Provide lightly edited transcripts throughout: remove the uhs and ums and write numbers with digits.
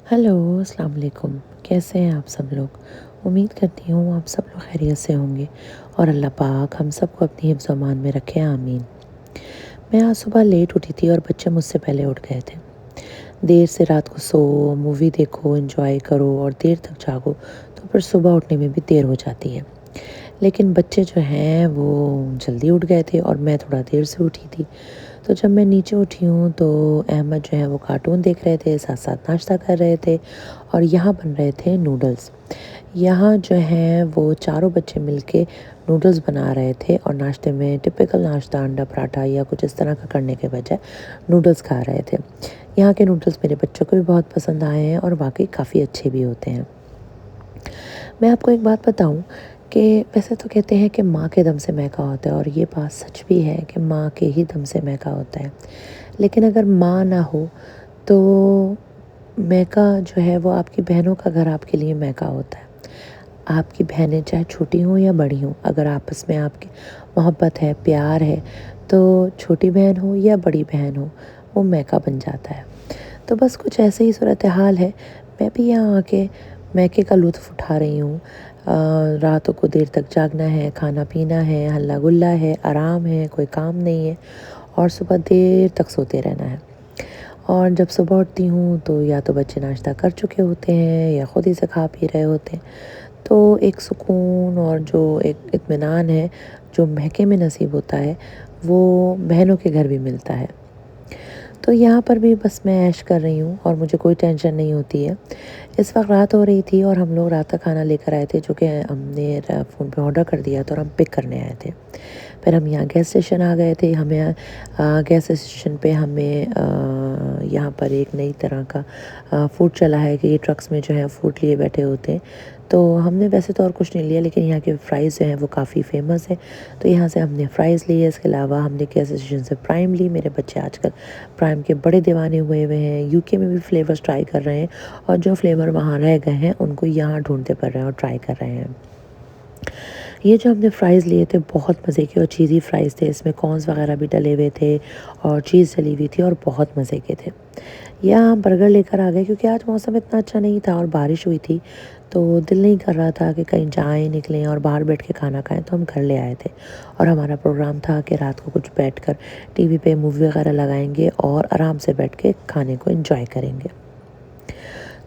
Hello, अस्सलाम वालेकुम। कैसे हैं आप सब लोग? उम्मीद करती हूँ आप सब लोग खैरियत से होंगे और अल्लाह पाक हम सबको अपनी हिफ्ज़ अमान में रखे, आमीन। मैं आज सुबह लेट उठी थी और बच्चे मुझसे पहले उठ गए थे। देर से रात को सो, मूवी देखो, एंजॉय करो और देर तक जागो तो फिर सुबह उठने में भी देर हो जाती है। लेकिन बच्चे जो हैं वो जल्दी उठ गए थे और मैं थोड़ा देर से उठी थी। तो जब मैं नीचे उठी हूँ तो अहमद जो है वो कार्टून देख रहे थे, साथ-साथ नाश्ता कर रहे थे और यहाँ बन रहे थे नूडल्स। यहाँ जो हैं वो चारों बच्चे मिलके नूडल्स बना रहे थे और नाश्ते में टिपिकल नाश्ता अंडा पराठा या कुछ इस तरह का करने के बजाय नूडल्स खा रहे थे। यहाँ के नूडल्स मेरे बच्चों को भी बहुत पसंद आए हैं और वाक़ई काफ़ी अच्छे भी होते हैं। मैं आपको एक बात बताऊँ कि वैसे तो कहते हैं कि माँ के दम से मैका होता है और ये बात सच भी है कि माँ के ही दम से मैका होता है। लेकिन अगर माँ ना हो तो मैका जो है वो आपकी बहनों का घर आपके लिए मैका होता है। आपकी बहनें चाहे छोटी हों या बड़ी हों, अगर आपस में आपकी मोहब्बत है, प्यार है, तो छोटी बहन हो या बड़ी बहन हो, वो मैका बन जाता है। तो बस कुछ ऐसे ही सूरत हाल है। मैं भी यहाँ आके मैके का लुत्फ़ उठा रही हूँ। रातों को देर तक जागना है, खाना-पीना है, हल्ला-गुल्ला है, आराम है, कोई काम नहीं है और सुबह देर तक सोते रहना है। और जब सुबह उठती हूँ तो या तो बच्चे नाश्ता कर चुके होते हैं या खुद ही से खा पी रहे होते हैं। तो एक सुकून और जो एक इत्मीनान है, जो महके में नसीब होता है, वो बहनों के घर भी मिलता है। तो यहाँ पर भी बस मैं ऐश कर रही हूँ और मुझे कोई टेंशन नहीं होती है। इस वक्त रात हो रही थी और हम लोग रात का खाना लेकर आए थे, जो कि हमने फ़ोन पे ऑर्डर कर दिया था और हम पिक करने आए थे। फिर हम यहाँ गैस स्टेशन आ गए थे। हमें गैस स्टेशन पे हमें यहाँ पर एक नई तरह का फूड चला है कि ये ट्रक्स में जो है फूड लिए बैठे होते हैं। तो हमने वैसे तो और कुछ नहीं लिया, लेकिन यहाँ के फ़्राइज़ जो हैं वो काफ़ी फ़ेमस है, तो यहाँ से हमने फ़्राइज़ लिए। इसके अलावा हमने गैस स्टेशन से प्राइम ली। मेरे बच्चे आजकल प्राइम के बड़े दीवाने हुए हुए हैं। यूके में भी फ्लेवर्स ट्राई कर रहे हैं और जो फ्लेवर वहाँ रह गए हैं उनको यहाँ ढूंढते पड़ रहे हैं और ट्राई कर रहे हैं। ये जो हमने फ़्राइज़ लिए थे बहुत मज़े के और चीज़ी फ़्राइज़ थे। इसमें कॉर्न्स वगैरह भी डले हुए थे और चीज़ डली हुई थी और बहुत मज़े के थे। यहाँ बर्गर लेकर आ गए क्योंकि आज मौसम इतना अच्छा नहीं था और बारिश हुई थी, तो दिल नहीं कर रहा था कि कहीं जाएँ, निकलें और बाहर बैठ के खाना खाएँ, तो हम घर ले आए थे। और हमारा प्रोग्राम था कि रात को कुछ बैठकर टीवी पे मूवी वगैरह लगाएँगे और आराम से बैठ के खाने को एंजॉय करेंगे।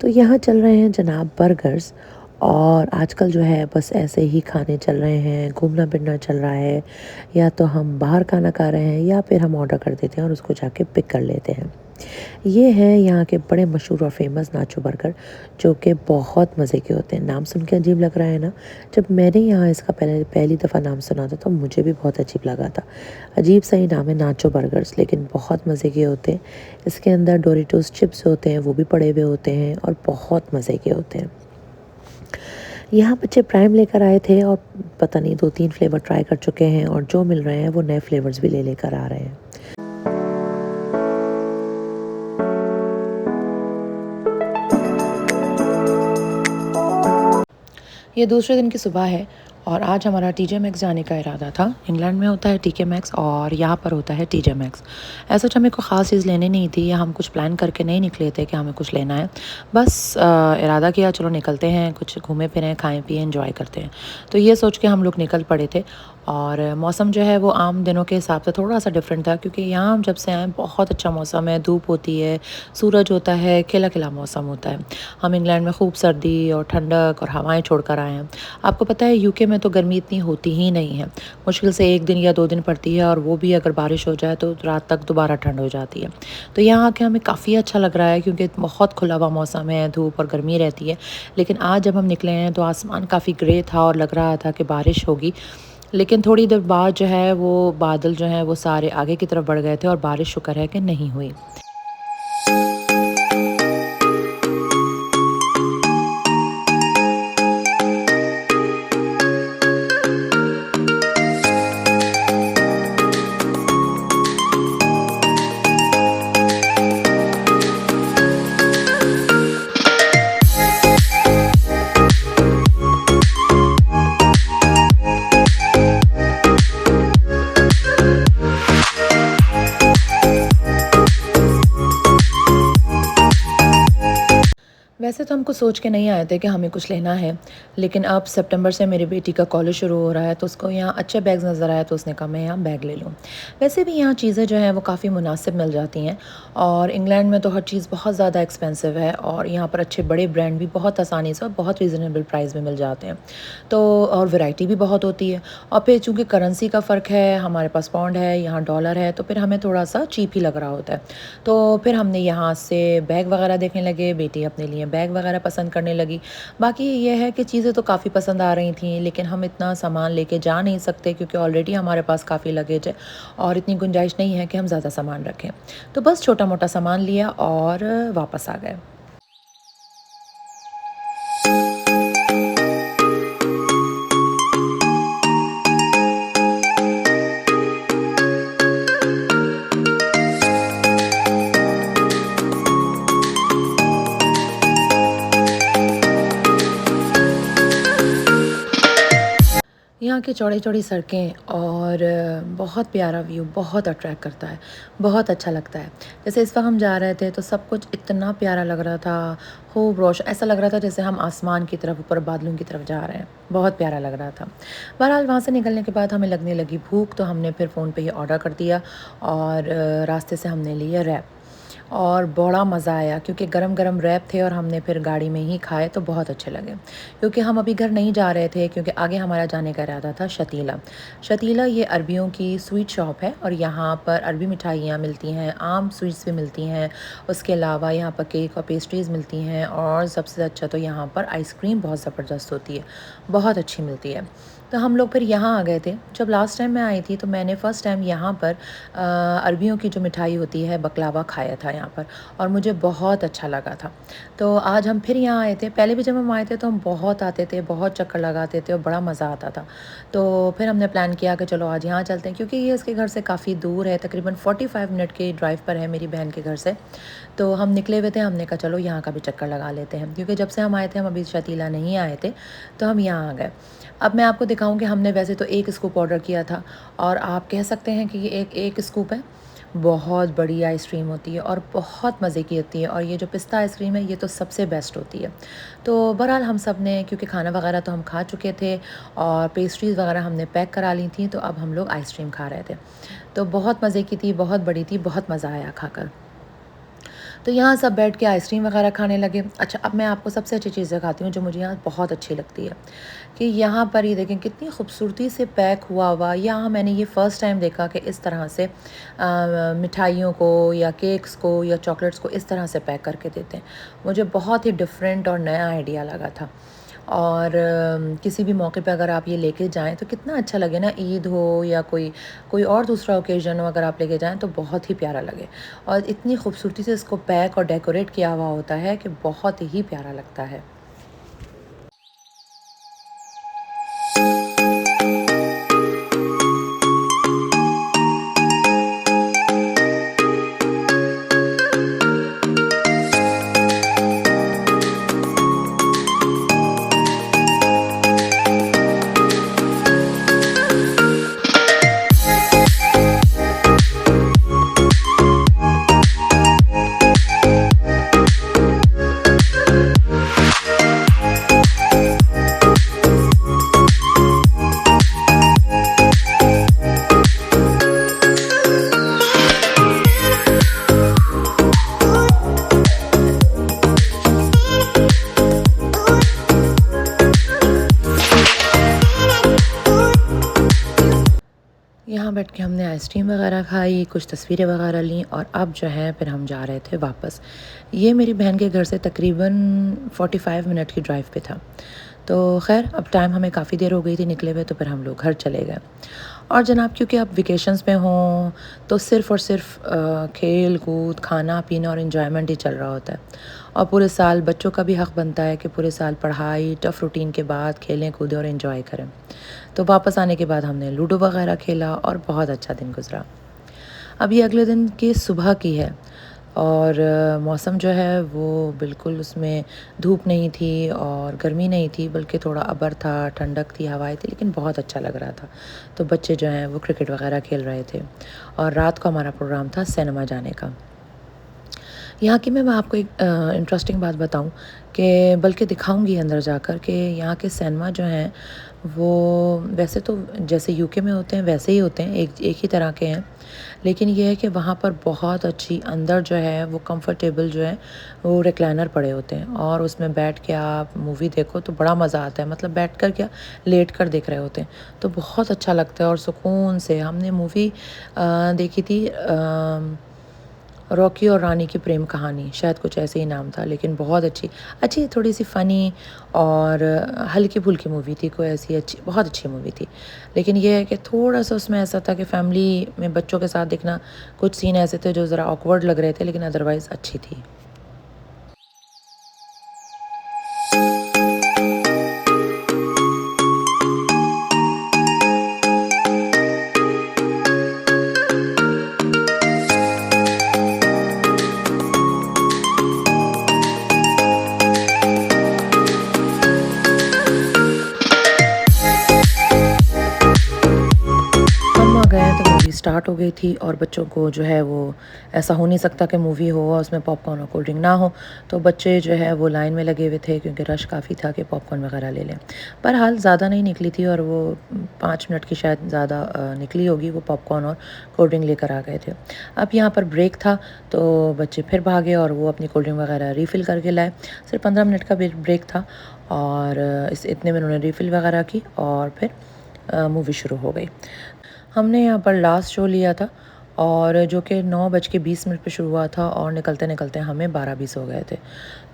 तो यहाँ चल रहे हैं जनाब बर्गर्स और आजकल जो है बस ऐसे ही खाने चल रहे हैं, घूमना-फिरना चल रहा है। या तो हम बाहर खाना खा रहे हैं या फिर हम ऑर्डर कर देते हैं और उसको जाके पिक कर लेते हैं। ये है यहाँ के बड़े मशहूर और फ़ेमस नाचो बर्गर, जो कि बहुत मज़े के होते हैं। नाम सुन के अजीब लग रहा है ना? जब मैंने यहाँ इसका पहली दफ़ा नाम सुना था तो मुझे भी बहुत अजीब लगा था। अजीब सा ही नाम है नाचो बर्गर्स, लेकिन बहुत मज़े के होते हैं। इसके अंदर डोरिटोस चिप्स होते हैं, वो भी पड़े हुए होते हैं और बहुत मज़े के होते हैं। यहाँ बच्चे प्राइम लेकर आए थे और पता नहीं 2-3 फ्लेवर ट्राई कर चुके हैं और जो मिल रहे हैं वो नए फ्लेवर्स भी लेकर आ रहे हैं। ये दूसरे दिन की सुबह है और आज हमारा टीजे मैक्स जाने का इरादा था। इंग्लैंड में होता है टीके मैक्स और यहाँ पर होता है टीजे मैक्स। ऐसा हमें कोई ख़ास चीज़ लेनी नहीं थी या हम कुछ प्लान करके नहीं निकले थे कि हमें कुछ लेना है। बस इरादा किया चलो निकलते हैं, कुछ घूमें फिरें, खाएं पिएं, एंजॉय करते हैं। तो ये सोच के हम लोग निकल पड़े थे और मौसम जो है वो आम दिनों के हिसाब से थोड़ा सा डिफरेंट था, क्योंकि यहाँ हम जब से आए बहुत अच्छा मौसम है, धूप होती है, सूरज होता है, खिला खिला मौसम होता है। हम इंग्लैंड में खूब सर्दी और ठंडक और हवाएं छोड़कर आए हैं। आपको पता है यूके में तो गर्मी इतनी होती ही नहीं है, मुश्किल से 1 दिन या 2 दिन पड़ती है और वो भी अगर बारिश हो जाए तो रात तक दोबारा ठंड हो जाती है। तो यहाँ आके हमें काफ़ी अच्छा लग रहा है क्योंकि बहुत खुला हुआ मौसम है, धूप और गर्मी रहती है। लेकिन आज जब हम निकले हैं तो आसमान काफ़ी ग्रे था और लग रहा था कि बारिश होगी, लेकिन थोड़ी देर बाद जो है वो बादल जो हैं वो सारे आगे की तरफ बढ़ गए थे और बारिश शुक्र है कि नहीं हुई। वैसे तो हमको सोच के नहीं आए थे कि हमें कुछ लेना है, लेकिन अब सितंबर से मेरी बेटी का कॉलेज शुरू हो रहा है, तो उसको यहाँ अच्छे बैग्स नज़र आए, तो उसने कहा मैं यहाँ बैग ले लूँ। वैसे भी यहाँ चीज़ें जो हैं वो काफ़ी मुनासिब मिल जाती हैं, और इंग्लैंड में तो हर चीज़ बहुत ज़्यादा एक्सपेंसिव है, और यहाँ पर अच्छे बड़े ब्रांड भी बहुत आसानी से और बहुत रीज़नेबल प्राइस में मिल जाते हैं। तो और वैरायटी भी बहुत होती है, और फिर चूँकि करेंसी का फ़र्क है, हमारे पास पाउंड है, यहाँ डॉलर है, तो फिर हमें थोड़ा-सा चीप ही लग रहा होता है। तो फिर हमने यहाँ से बैग वगैरह देखने लगे, बेटी अपने लिए बैग वगैरह पसंद करने लगी। बाकी ये है कि चीज़ें तो काफ़ी पसंद आ रही थी, लेकिन हम इतना सामान लेके जा नहीं सकते, क्योंकि ऑलरेडी हमारे पास काफ़ी लगेज है और इतनी गुंजाइश नहीं है कि हम ज़्यादा सामान रखें। तो बस छोटा-मोटा सामान लिया और वापस आ गए। यहाँ की चौड़ी-चौड़ी सड़कें और बहुत प्यारा व्यू बहुत अट्रैक्ट करता है, बहुत अच्छा लगता है। जैसे इस वक़्त हम जा रहे थे तो सब कुछ इतना प्यारा लग रहा था, खूब ऐसा लग रहा था जैसे हम आसमान की तरफ, ऊपर बादलों की तरफ जा रहे हैं, बहुत प्यारा लग रहा था। बहरहाल वहाँ से निकलने के बाद हमें लगने लगी भूख, तो हमने फिर फ़ोन पे ही ऑर्डर कर दिया, और रास्ते से हमने लिया रैप। और बड़ा मज़ा आया, क्योंकि गरम-गरम रैप थे और हमने फिर गाड़ी में ही खाए, तो बहुत अच्छे लगे। क्योंकि हम अभी घर नहीं जा रहे थे, क्योंकि आगे हमारा जाने का इरादा था शतीला। शतीला ये अरबियों की स्वीट शॉप है, और यहाँ पर अरबी मिठाइयाँ मिलती हैं, आम स्वीट्स भी मिलती हैं। उसके अलावा यहाँ पर केक और पेस्ट्रीज़ मिलती हैं, और सबसे अच्छा तो यहाँ पर आइसक्रीम बहुत ज़बरदस्त होती है, बहुत अच्छी मिलती है। तो हम लोग फिर यहाँ आ गए थे। जब लास्ट टाइम मैं आई थी, तो मैंने फ़र्स्ट टाइम यहाँ पर अरबियों की जो मिठाई होती है बकलावा खाया था यहाँ पर, और मुझे बहुत अच्छा लगा था। तो आज हम फिर यहाँ आए थे। पहले भी जब हम आए थे तो हम बहुत आते थे, बहुत चक्कर लगाते थे और बड़ा मज़ा आता था। तो फिर हमने प्लान किया कि चलो आज यहाँ चलते हैं, क्योंकि ये इसके घर से काफ़ी दूर है, तकरीबन 45 मिनट के ड्राइव पर है मेरी बहन के घर से। तो हम निकले हुए थे, हमने कहा चलो यहाँ का भी चक्कर लगा लेते हैं, क्योंकि जब से हम आए थे हम अभी शतीला नहीं आए थे, तो हम यहाँ आ गए। अब मैं आपको दिखाऊँ कि हमने वैसे तो 1 स्कूप ऑर्डर किया था, और आप कह सकते हैं कि ये एक स्कूप है। बहुत बड़ी आइसक्रीम होती है और बहुत मज़े की होती है, और ये जो पिस्ता आइसक्रीम है ये तो सबसे बेस्ट होती है। तो बहरहाल हम सब ने, क्योंकि खाना वगैरह तो हम खा चुके थे और पेस्ट्रीज़ वगैरह हमने पैक करा ली थी, तो अब हम लोग आइसक्रीम खा रहे थे। तो बहुत मज़े की थी, बहुत बड़ी थी, बहुत मज़ा आया खाकर। तो यहाँ सब बैठ के आइसक्रीम वगैरह खाने लगे। अच्छा, अब मैं आपको सबसे अच्छी चीज़ दिखाती हूँ जो मुझे यहाँ बहुत अच्छी लगती है, कि यहाँ पर ये देखें कितनी खूबसूरती से पैक हुआ हुआ। यहाँ मैंने ये फ़र्स्ट टाइम देखा कि इस तरह से मिठाइयों को या केक्स को या चॉकलेट्स को इस तरह से पैक करके देते हैं। मुझे बहुत ही डिफरेंट और नया आइडिया लगा था, और किसी भी मौके पे अगर आप ये लेके जाएँ तो कितना अच्छा लगे ना, ईद हो या कोई कोई और दूसरा ओकेज़न हो, अगर आप लेके जाएँ तो बहुत ही प्यारा लगे। और इतनी खूबसूरती से इसको पैक और डेकोरेट किया हुआ होता है कि बहुत ही प्यारा लगता है। यहाँ बैठ के हमने आइसक्रीम वगैरह खाई, कुछ तस्वीरें वगैरह लीं, और अब जो है फिर हम जा रहे थे वापस। ये मेरी बहन के घर से तकरीबन 45 मिनट की ड्राइव पे था। तो ख़ैर अब टाइम हमें काफ़ी देर हो गई थी निकले हुए, तो फिर हम लोग घर चले गए। और जनाब, क्योंकि अब वेकेशंस में हों तो सिर्फ़ और सिर्फ खेल कूद, खाना पीना और इन्जॉयमेंट ही चल रहा होता है। और पूरे साल बच्चों का भी हक़ बनता है कि पूरे साल पढ़ाई टफ़ रूटीन के बाद खेलें कूदें और इन्जॉय करें। तो वापस आने के बाद हमने लूडो वगैरह खेला और बहुत अच्छा दिन गुज़रा। अब ये अगले दिन की सुबह की है, और मौसम जो है वो बिल्कुल, उसमें धूप नहीं थी और गर्मी नहीं थी, बल्कि थोड़ा अबर था, ठंडक थी, हवाएं थी, लेकिन बहुत अच्छा लग रहा था। तो बच्चे जो हैं वो क्रिकेट वगैरह खेल रहे थे, और रात को हमारा प्रोग्राम था सिनेमा जाने का। यहाँ की मैं आपको एक इंटरेस्टिंग बात बताऊँ कि बल्कि दिखाऊँगी अंदर जाकर कि यहाँ के सिनेमा जो हैं वो वैसे तो जैसे यूके में होते हैं वैसे ही होते हैं, एक एक ही तरह के हैं। लेकिन ये है कि वहाँ पर बहुत अच्छी अंदर जो है वो कंफर्टेबल जो है वो रिक्लाइनर पड़े होते हैं और उसमें बैठ के आप मूवी देखो तो बड़ा मज़ा आता है। मतलब बैठ कर क्या, लेट कर देख रहे होते हैं, तो बहुत अच्छा लगता है और सुकून से। हमने मूवी देखी थी रॉकी और रानी की प्रेम कहानी, शायद कुछ ऐसे ही नाम था, लेकिन बहुत अच्छी अच्छी थोड़ी-सी फ़नी और हल्की-फुल्की मूवी थी, कोई ऐसी अच्छी बहुत अच्छी मूवी थी। लेकिन ये है कि थोड़ा-सा उसमें ऐसा था कि फ़ैमिली में बच्चों के साथ देखना, कुछ सीन ऐसे थे जो ज़रा ऑकवर्ड लग रहे थे, लेकिन अदरवाइज़ अच्छी थी। हम आ गए तो मूवी स्टार्ट हो गई थी और बच्चों को जो है वो ऐसा हो नहीं सकता कि मूवी हो और उसमें पॉपकॉर्न और कोल्ड ड्रिंक ना हो। तो बच्चे जो है वो लाइन में लगे हुए थे क्योंकि रश काफ़ी था कि पॉपकॉर्न वगैरह ले लें। बहरहाल ज़्यादा नहीं निकली थी और वो 5 मिनट की शायद ज़्यादा निकली होगी, वो पॉपकॉर्न और कोल्ड ड्रिंक लेकर आ गए थे। अब यहाँ पर ब्रेक था तो बच्चे फिर भागे और वो अपनी कोल्ड ड्रिंक वगैरह रिफ़िल करके लाए। सिर्फ 15 मिनट का ब्रेक था और इस इतने में उन्होंने रिफ़िल वगैरह की और फिर मूवी शुरू हो गई। हमने यहाँ पर लास्ट शो लिया था और जो कि 9:20 पे शुरू हुआ था और निकलते-निकलते हमें 12:20 हो गए थे।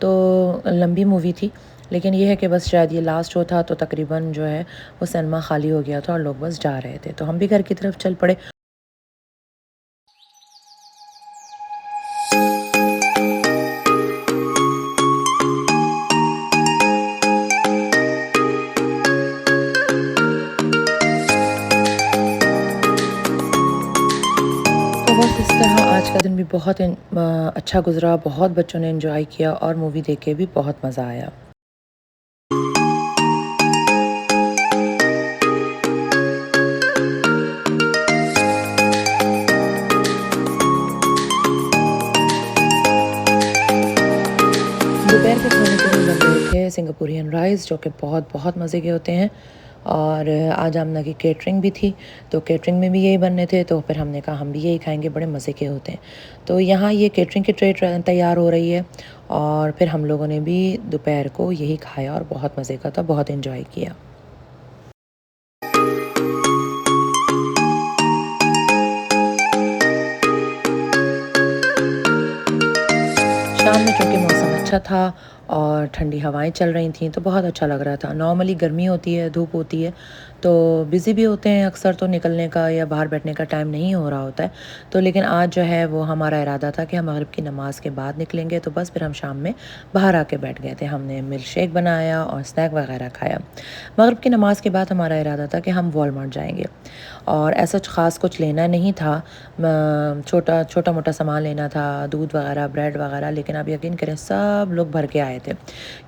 तो लंबी मूवी थी, लेकिन ये है कि बस शायद ये लास्ट शो था तो तकरीबन जो है वो सिनेमा खाली हो गया था और लोग बस जा रहे थे। तो हम भी घर की तरफ चल पड़े। तो बस इस तरह आज का दिन भी बहुत अच्छा गुज़रा, बहुत बच्चों ने एन्जॉय किया और मूवी देख के भी बहुत मज़ा आया। दोपहर के खाने के लिए बन रहे थे सिंगापुरियन राइस जो कि बहुत बहुत मज़े के होते हैं और आज आमना की केटरिंग भी थी, तो केटरिंग में भी यही बनने थे, तो फिर हमने कहा हम भी यही खाएंगे, बड़े मज़े के होते हैं। तो यहाँ ये केटरिंग की ट्रे तैयार हो रही है और फिर हम लोगों ने भी दोपहर को यही खाया और बहुत मज़े का था, बहुत इन्जॉय किया। शाम में चूँकि मौसम अच्छा था और ठंडी हवाएं चल रही थीं तो बहुत अच्छा लग रहा था। नॉर्मली गर्मी होती है, धूप होती है, तो बिज़ी भी होते हैं अक्सर, तो निकलने का या बाहर बैठने का टाइम नहीं हो रहा होता है। तो लेकिन आज जो है वो हमारा इरादा था कि हम मगरिब की नमाज़ के बाद निकलेंगे, तो बस फिर हम शाम में बाहर आके बैठ गए थे। हमने मिल्क शेक बनाया और स्नैक वगैरह खाया। मगरिब की नमाज़ के बाद हमारा इरादा था कि हम वॉलमार्ट जाएँगे और ऐसा ख़ास कुछ लेना नहीं था। छोटा-मोटा सामान लेना था, दूध वगैरह, ब्रेड वगैरह, लेकिन आप यकीन करें सब लोग भर के आए थे।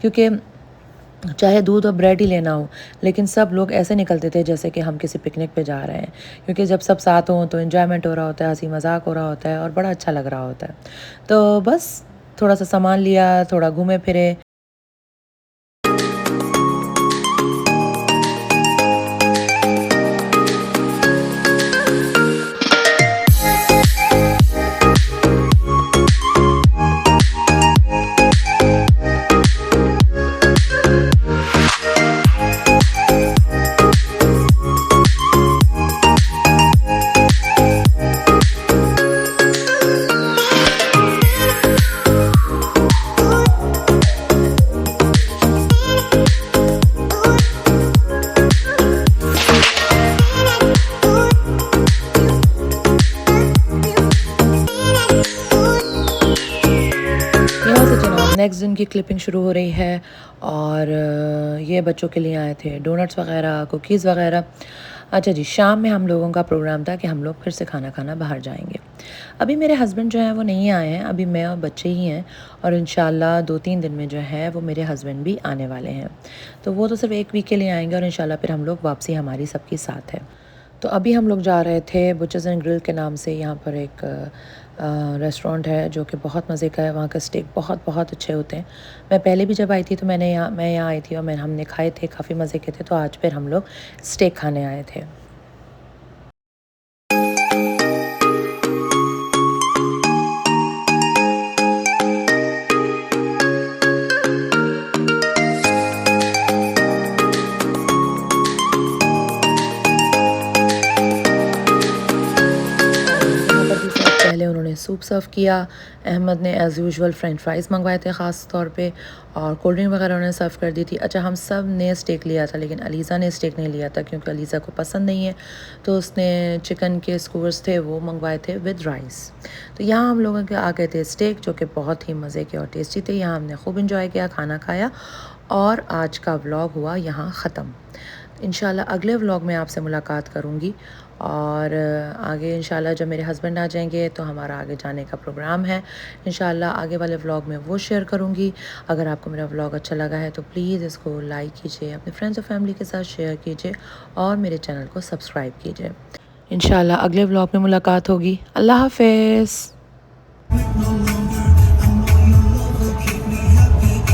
क्योंकि चाहे दूध और ब्रेड ही लेना हो, लेकिन सब लोग ऐसे निकलते थे जैसे कि हम किसी पिकनिक पे जा रहे हैं। क्योंकि जब सब साथ हों तो एन्जॉयमेंट हो रहा होता है, हँसी मज़ाक हो रहा होता है और बड़ा अच्छा लग रहा होता है। तो बस थोड़ा-सा सामान लिया, थोड़ा घूमे-फिरे। यहाँ से जनाब नेक्स्ट दिन की क्लिपिंग शुरू हो रही है और ये बच्चों के लिए आए थे डोनट्स वगैरह, कुकीज़ वगैरह। अच्छा जी, शाम में हम लोगों का प्रोग्राम था कि हम लोग फिर से खाना खाना बाहर जाएंगे। अभी मेरे हस्बैंड जो हैं वो नहीं आए हैं, अभी मैं और बच्चे ही हैं और इंशाल्लाह 2-3 दिन में जो है वो मेरे हस्बैंड भी आने वाले हैं। तो वो तो सिर्फ 1 वीक के लिए आएंगे और इंशाल्लाह फिर हम लोग वापसी हमारी सबकी साथ है। तो अभी हम लोग जा रहे थे बुचेस एंड ग्रिल के नाम से, यहाँ पर एक रेस्टोरेंट है जो कि बहुत मज़े का है। वहाँ का स्टेक बहुत बहुत अच्छे होते हैं। मैं पहले भी जब आई थी तो मैं यहाँ आई थी और हमने खाए थे, काफ़ी मज़े के थे। तो आज फिर हम लोग स्टेक खाने आए थे। पहले उन्होंने सूप सर्व किया। अहमद ने एज़ यूजुअल फ्रेंच फ्राइज़ मंगवाए थे ख़ास तौर पे, और कोल्ड ड्रिंक वगैरह उन्होंने सर्व कर दी थी। अच्छा, हम सब ने स्टेक लिया था लेकिन अलीज़ा ने स्टेक नहीं लिया था क्योंकि अलीज़ा को पसंद नहीं है। तो उसने चिकन के स्क्यूअर्स थे वो मंगवाए थे विद राइस। तो यहाँ हम लोगों के आ गए थे स्टेक, जो कि बहुत ही मज़े के और टेस्टी थे। यहाँ हमने खूब इंजॉय किया, खाना खाया, और आज का व्लॉग हुआ यहाँ ख़त्म। इंशाल्लाह अगले व्लॉग में आपसे मुलाकात करूँगी, और आगे इंशाल्लाह जब मेरे हस्बैंड आ जाएंगे तो हमारा आगे जाने का प्रोग्राम है। इंशाल्लाह आगे वाले व्लॉग में वो शेयर करूँगी। अगर आपको मेरा व्लॉग अच्छा लगा है तो प्लीज़ इसको लाइक कीजिए, अपने फ्रेंड्स और फैमिली के साथ शेयर कीजिए, और मेरे चैनल को सब्सक्राइब कीजिए। इंशाल्लाह अगले व्लॉग में मुलाकात होगी। अल्लाह हाफ़िज़।